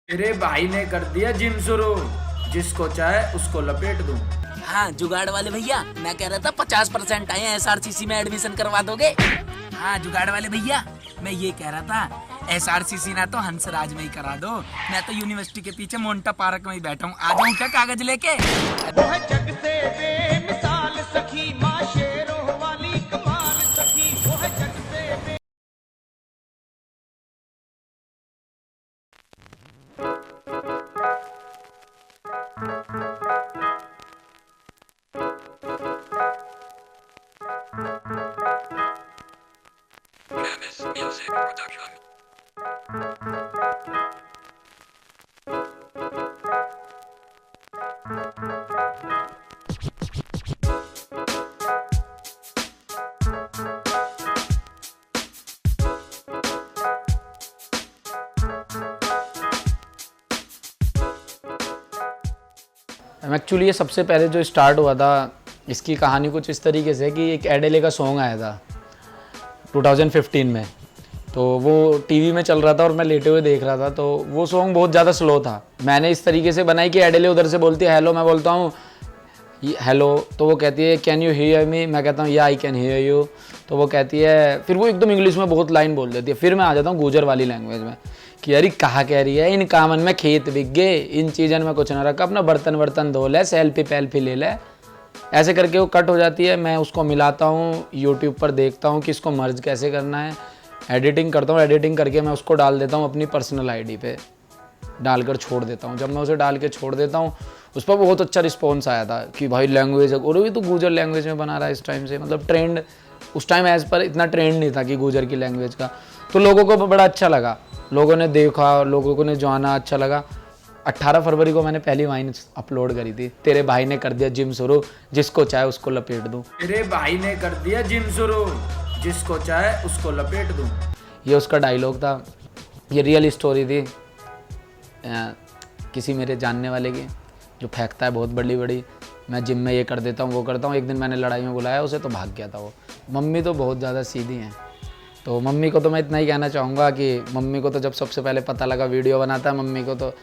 मेरे भाई ने कर दिया जिम शुरू, जिसको चाहे उसको लपेट दूं। हाँ जुगाड़ वाले भैया, मैं कह रहा था 50% आए SRCC में एडमिशन करवा दोगे। हाँ जुगाड़ वाले भैया, मैं ये कह रहा था SRCC ना तो हंसराज में ही करा दो, मैं तो यूनिवर्सिटी के पीछे मोन्टा पार्क में ही बैठा हूँ, आ जाऊँ क्या कागज लेके। वह जग से बेमिसाल सखी माँ शेरों वाली कमाल सखी, वह जग से Camis Music Production. एक्चुअली ये सबसे पहले जो स्टार्ट हुआ था, इसकी कहानी कुछ इस तरीके से कि एक एडेले का सॉन्ग आया था 2015 में, तो वो टीवी में चल रहा था और मैं लेटे हुए देख रहा था। तो वो सॉन्ग बहुत ज़्यादा स्लो था। मैंने इस तरीके से बनाई कि एडेले उधर से बोलती है हेलो, मैं बोलता हूँ हेलो, तो वो कहती है कैन यू हियर मी, मैं कहता हूँ या आई कैन हियर यू, तो वो कहती है, फिर वो एकदम इंग्लिश में बहुत लाइन बोल देती है। फिर मैं आ जाता हूँ गुजर वाली लैंग्वेज में कि अरे कहा कह रही है, इन कामन में खेत बिक गए, इन चीज़न में कुछ ना रखा, अपना बर्तन वर्तन धो ले, सेल्फी पेल्फी ले ले। ऐसे करके वो कट हो जाती है। मैं उसको मिलाता हूँ, यूट्यूब पर देखता हूँ कि इसको मर्ज कैसे करना है, एडिटिंग करता हूँ, एडिटिंग करके मैं उसको डाल देता हूँ अपनी पर्सनल आईडी पे, डालकर छोड़ देता हूँ। जब मैं उसे डाल के छोड़ देता हूँ, उस पर बहुत अच्छा रिस्पॉन्स आया था कि भाई लैंग्वेज, और भी तो गुजर लैंग्वेज में बना रहा है इस टाइम से, मतलब ट्रेंड उस टाइम एज पर इतना ट्रेंड नहीं था कि गुजर की लैंग्वेज का। तो लोगों को बड़ा अच्छा लगा, लोगों ने देखा, लोगों को ने जाना, अच्छा लगा। 18 फरवरी को मैंने पहली वाइन अपलोड करी थी, तेरे भाई ने कर दिया जिम शुरू, जिसको चाहे उसको लपेट दूँ। मेरे भाई ने कर दिया जिम शुरू, जिसको चाहे उसको लपेट दूं। ये उसका डायलॉग था, ये रियल स्टोरी थी किसी मेरे जानने वाले की, जो फेंकता है बहुत बड़ी बड़ी, मैं जिम में ये कर देता हूँ वो करता हूँ। एक दिन मैंने लड़ाई में बुलाया उसे, तो भाग गया था वो। मम्मी तो बहुत ज़्यादा सीधी हैं, तो मम्मी को तो मैं इतना ही कहना चाहूँगा कि मम्मी को तो जब सबसे पहले पता लगा वीडियो बनाता है, मम्मी को तो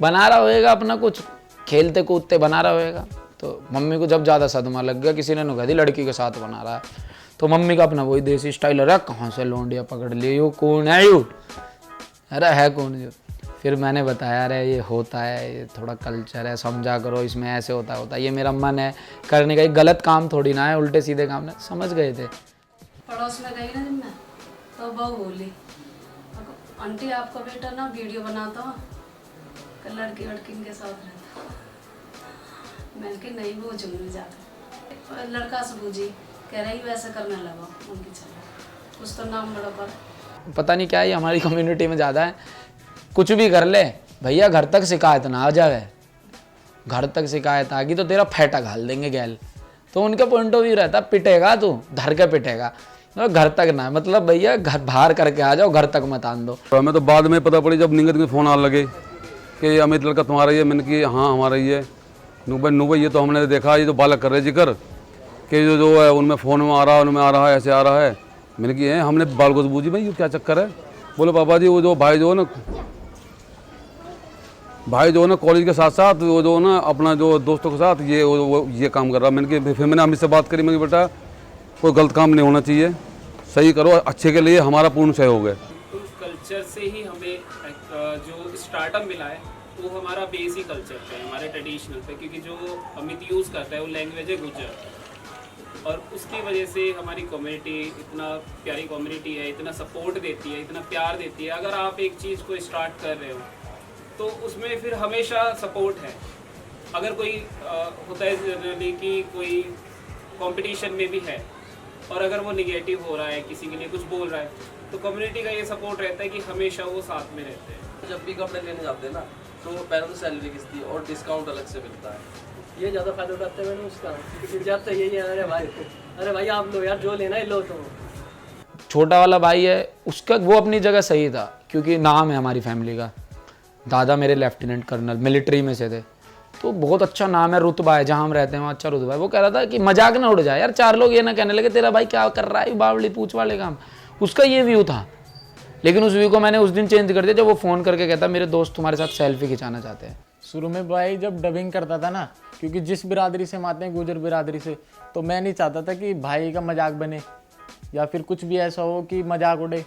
बना रहा होएगा अपना कुछ खेलते कूदते बना रहा होएगा, तो मम्मी को जब ज़्यादा सदमा लग गया, किसी ने नुका दी लड़की के साथ बना रहा है, तो मम्मी का अपना वही देसी स्टाइल, अरे कहाँ से लौंडिया पकड़ लिए, यू कौन है यू, अरे है कौन यू। फिर मैंने बताया अरे ये होता है, ये थोड़ा कल्चर है, समझा करो, इसमें ऐसे होता है, ये मेरा मन है करने का, एक गलत काम थोड़ी ना है, उल्टे सीधे काम ना, समझ गए थे। पड़ोस में गई ना जब मैं, तो बहू बोली आंटी आपका बेटा ना वीडियो बनाता हो, लड़की वड़की के साथ रहता। मैंने कि नहीं वो जुमने जाता, लड़का से पूछी, कह रही वैसे करने लगा, उनकी चलो कुछ तो नाम बड़ा पर पता नहीं क्या है, हमारी कम्युनिटी में ज़्यादा है, कुछ भी कर ले भैया, घर तक शिकायत ना आ जाए, घर तक शिकायत आ गई तो तेरा फेंटा घाल देंगे गैल। तो उनका पॉइंट ऑफ व्यू रहता पिटेगा तू, धर के पिटेगा, तो घर तक ना, मतलब भैया घर बाहर करके आ जाओ, घर तक मत आन दो। तो हमें तो बाद में पता पड़ी जब निगत में फ़ोन आने लगे कि अमित लड़का तुम्हारा ही है। मैंने कि हाँ हमारा ही है। नुबई ये तो हमने देखा, ये तो बालक कर रहे जिक्र कि जो है उनमें फ़ोन में आ रहा है, उनमें आ रहा है, ऐसे आ रहा है। मैंने कि हमने बाल को बूझी भाई ये क्या चक्कर है। बोले पापा जी वो जो भाई जो है ना कॉलेज के साथ साथ वो जो ना अपना जो दोस्तों के साथ ये काम कर रहा है। मैंने कि फिर मैंने अमित से बात करी, मैंने बेटा कोई गलत काम नहीं होना चाहिए, सही करो, अच्छे के लिए हमारा पूर्ण सहयोग है। तो कल्चर से ही हमें जो स्टार्टअप मिला है वो हमारा बेस ही कल्चर पे है, हमारे ट्रेडिशनल पे, क्योंकि जो अमित यूज़ करता है वो लैंग्वेज है गुज्जर, और उसकी वजह से हमारी कम्युनिटी इतना प्यारी कम्युनिटी है, इतना सपोर्ट देती है, इतना प्यार देती है। अगर आप एक चीज़ को स्टार्ट कर रहे हो तो उसमें फिर हमेशा सपोर्ट है। अगर कोई होता है जनरली कि कोई कंपटीशन में भी है और अगर वो निगेटिव हो रहा है, किसी के लिए कुछ बोल रहा है, तो कम्युनिटी का ये सपोर्ट रहता है कि हमेशा वो साथ में रहते हैं। जब भी कपड़े लेने जाते हैं ना, तो पहले तो सैलरी किसती है और डिस्काउंट अलग से मिलता है। ये ज़्यादा फायदा उठाते हैं मैंने उसका, क्योंकि जब तो यही है, अरे भाई आप लो यार, जो लेना है लो। तो छोटा वाला भाई है उसका, वो अपनी जगह सही था, क्योंकि नाम है हमारी फैमिली का, दादा मेरे लेफ्टिनेंट कर्नल मिलिट्री में से थे, तो बहुत अच्छा नाम है, रुतबा है, जहाँ हम रहते हैं वहाँ अच्छा रुतबा है। वो कह रहा था कि मजाक ना उड़ जाए यार, 4 लोग ये ना कहने लगे तेरा भाई क्या कर रहा है बावली पूछ वाले काम, उसका ये व्यू था। लेकिन उस व्यू को मैंने उस दिन चेंज कर दिया जब वो फ़ोन करके कहता मेरे दोस्त तुम्हारे साथ सेल्फी खिंचाना चाहते हैं। शुरू में भाई जब डबिंग करता था ना, क्योंकि जिस बिरादरी से हम आते हैं, गुजर बिरादरी से, तो मैं नहीं चाहता था कि भाई का मजाक बने या फिर कुछ भी ऐसा हो कि मजाक उड़े,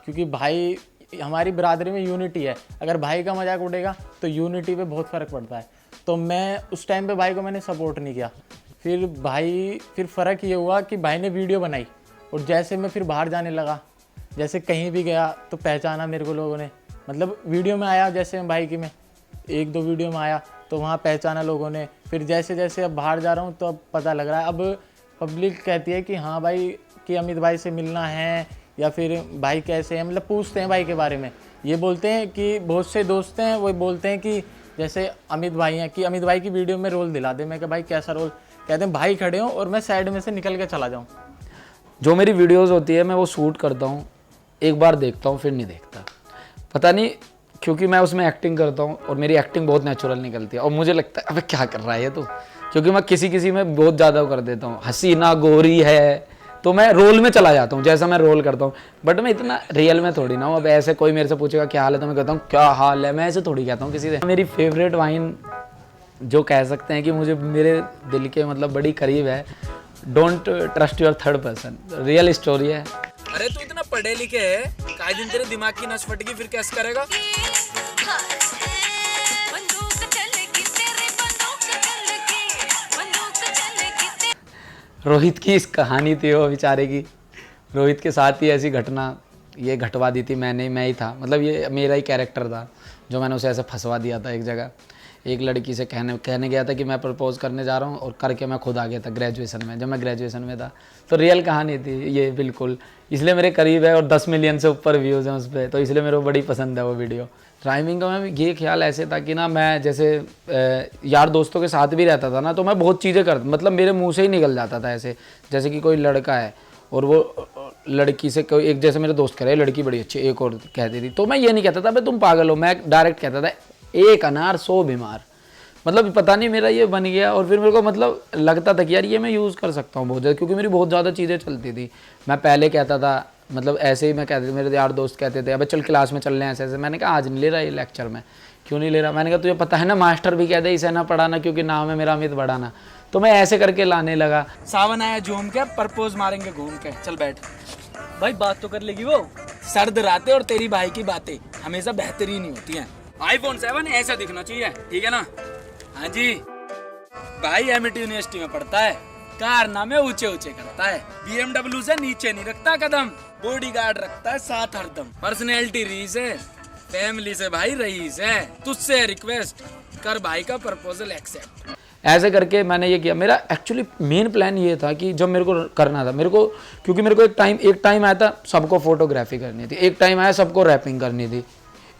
क्योंकि भाई हमारी बिरादरी में यूनिटी है। अगर भाई का मजाक उड़ेगा तो यूनिटी पे बहुत फ़र्क पड़ता है। तो मैं उस टाइम पे भाई को मैंने सपोर्ट नहीं किया। फिर फ़र्क ये हुआ कि भाई ने वीडियो बनाई, और जैसे मैं फिर बाहर जाने लगा, जैसे कहीं भी गया तो पहचाना मेरे को लोगों ने, मतलब वीडियो में आया, जैसे भाई की मैं 1-2 वीडियो में आया तो वहाँ पहचाना लोगों ने। फिर जैसे जैसे अब बाहर जा रहा हूँ तो अब पता लग रहा है, अब पब्लिक कहती है कि हाँ भाई कि अमित भाई से मिलना है, या फिर भाई कैसे हैं, मतलब पूछते हैं भाई के बारे में। ये बोलते हैं कि बहुत से दोस्त हैं वो बोलते हैं कि जैसे अमित भाई हैं कि अमित भाई की वीडियो में रोल दिला दे। मैं कहा भाई कैसा रोल? कहते हैं भाई खड़े हो और मैं साइड में से निकल के चला जाऊँ। जो मेरी वीडियोस होती है मैं वो शूट करता हूँ, एक बार देखता हूँ फिर नहीं देखता, पता नहीं क्योंकि मैं उसमें एक्टिंग करता हूँ और मेरी एक्टिंग बहुत नेचुरल निकलती है और मुझे लगता है अबे क्या कर रहा है ये तो, क्योंकि मैं किसी में बहुत ज़्यादा कर देता हूँ, हसीना गोरी है तो मैं रोल में चला जाता हूँ जैसा मैं रोल करता हूँ, बट मैं इतना रियल में थोड़ी ना हूँ। अब ऐसे कोई मेरे से पूछेगा क्या हाल है तो मैं कहता हूँ क्या हाल है, मैं ऐसे थोड़ी कहता हूँ किसी से। मेरी फेवरेट वाइन जो कह सकते हैं कि मुझे मेरे दिल के मतलब बड़ी करीब है, don't trust your third person, real story है। अरे तू इतना पढ़े लिखे है, काहे दिन तेरे दिमाग की नस फट गई फिर कैसे करेगा? रोहित की इस कहानी थी वो बेचारे की, रोहित के साथ ही ऐसी घटना ये घटवा दी थी मैंने, मैं ही था, मतलब ये मेरा ही कैरेक्टर था जो मैंने उसे ऐसे फंसवा दिया था। एक जगह एक लड़की से कहने गया था कि मैं प्रपोज करने जा रहा हूँ और करके मैं खुद आ गया था ग्रेजुएशन में, जब मैं ग्रेजुएशन में था। तो रियल कहानी थी ये बिल्कुल, इसलिए मेरे करीब है और 10 मिलियन से ऊपर व्यूज़ हैं उस पर, तो इसलिए मेरे को बड़ी पसंद है वो वीडियो। राइमिंग का मैं ये ख्याल ऐसे था कि ना मैं जैसे यार दोस्तों के साथ भी रहता था ना, तो मैं बहुत चीज़ें करता, मतलब मेरे मुँह से ही निकल जाता था ऐसे, जैसे कि कोई लड़का है और वो लड़की से कोई एक, जैसे मेरे दोस्त कह रहे लड़की बड़ी अच्छी, एक और कहती थी, तो मैं ये नहीं कहता था भाई तुम पागल हो, मैं डायरेक्ट कहता था 1 अनार 100 बीमार, मतलब पता नहीं मेरा ये बन गया। और फिर मेरे को मतलब लगता था कि यार ये मैं यूज़ कर सकता हूँ बहुत ज़्यादा, क्योंकि मेरी बहुत ज़्यादा चीज़ें चलती थी। मैं पहले कहता था, मतलब ऐसे ही मैं कहते थे, मेरे यार दोस्त कहते थे अबे चल क्लास में चल रहे हैं ऐसे ऐसे, मैंने कहा आज नहीं ले रहा ये लेक्चर में, क्यों नहीं ले रहा? मैंने कहा तुझे पता है ना मास्टर भी कहते इसे ना पढ़ाना क्योंकि नाम है मेरा अमित बढ़ाना, तो मैं ऐसे करके लाने लगा। सावन आया झूम के, प्रपोज मारेंगे घूम के, चल बैठ। भाई बात तो कर लेगी वो। सर्द रातें और तेरी भाई की बातें हमेशा बेहतरीन ही होती हैं। iPhone 7 ऐसा दिखना चाहिए, ठीक है ना? हाँ जी, भाई एमआईटी यूनिवर्सिटी में पढ़ता है, कारनामे ऊंचे ऊंचे करता है, BMW से नीचे नहीं रखता कदम, बॉडीगार्ड रखता है साथ हरदम, पर्सनैलिटी रीस है, फैमिली से भाई रईस है, तुझसे रिक्वेस्ट कर भाई का प्रपोजल एक्सेप्ट। ऐसे करके मैंने ये किया। मेरा एक्चुअली मेन प्लान ये था कि जब मेरे को करना था, मेरे को क्योंकि मेरे को एक टाइम आया था सबको फोटोग्राफी करनी थी, एक टाइम आया सबको रैपिंग करनी थी,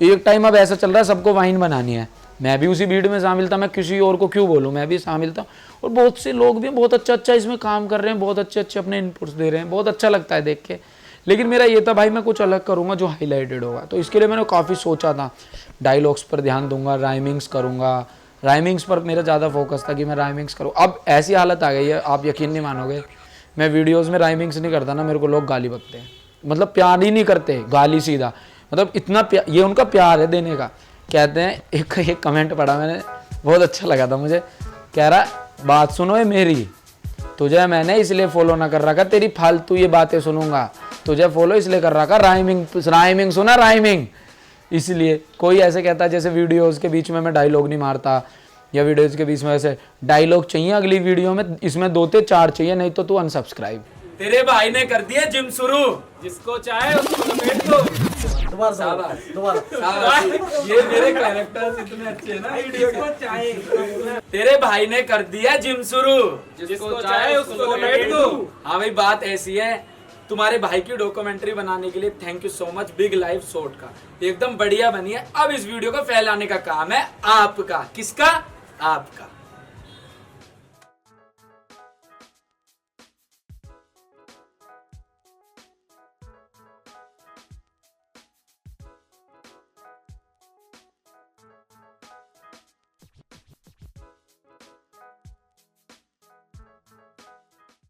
एक टाइम अब ऐसा चल रहा है सबको वाइन बनानी है। मैं भी उसी भीड़ में शामिल था, मैं किसी और को क्यों बोलूँ, मैं भी शामिल था। और बहुत से लोग भी बहुत अच्छा इसमें काम कर रहे हैं, बहुत अच्छे अपने इनपुट्स दे रहे हैं, बहुत अच्छा लगता है देख के। लेकिन मेरा ये था भाई मैं कुछ अलग करूँगा जो हाईलाइटेड होगा, तो इसके लिए मैंने काफ़ी सोचा था। डायलॉग्स पर ध्यान दूंगा, राइमिंग्स करूँगा, राइमिंग्स पर मेरा ज़्यादा फोकस था कि मैं राइमिंग्स करूँ। अब ऐसी हालत आ गई है, आप यकीन नहीं मानोगे, मैं वीडियोज़ में राइमिंग्स नहीं करता ना, मेरे को लोग गाली बकते हैं, मतलब प्यार ही नहीं करते, गाली सीधा, मतलब इतना प्यार, ये उनका प्यार है देने का। कहते हैं, एक कमेंट पढ़ा मैंने, बहुत अच्छा लगा था मुझे, कह रहा बात सुनो ये मेरी, तुझे मैंने इसलिए फॉलो ना कर रखा तेरी फालतू ये बातें सुनूंगा, तुझे फॉलो इसलिए कर रखा राइमिंग सुना, राइमिंग इसलिए। कोई ऐसे कहता है जैसे वीडियोज़ के बीच में मैं डायलॉग नहीं मारता, या वीडियोज़ के बीच में ऐसे डायलॉग चाहिए अगली वीडियो में, इसमें 2 से 4 चाहिए, नहीं तो तू अनसब्सक्राइब। तेरे भाई ने कर दिया जिम शुरू, जिसको चाहे उसको लपेट दो। दोबारा ये मेरे कैरेक्टर्स इतने अच्छे हैं ना, जिसको चाहे। तेरे भाई ने कर दिया जिम शुरू, जिसको चाहे उसको लपेट दो। हाँ भाई, बात ऐसी है, तुम्हारे भाई की डॉक्यूमेंट्री बनाने के लिए thank you so much big life short का, एकदम बढ़िया बनी है। अब इस वीडियो को फैलाने का काम है आपका। किसका? आपका।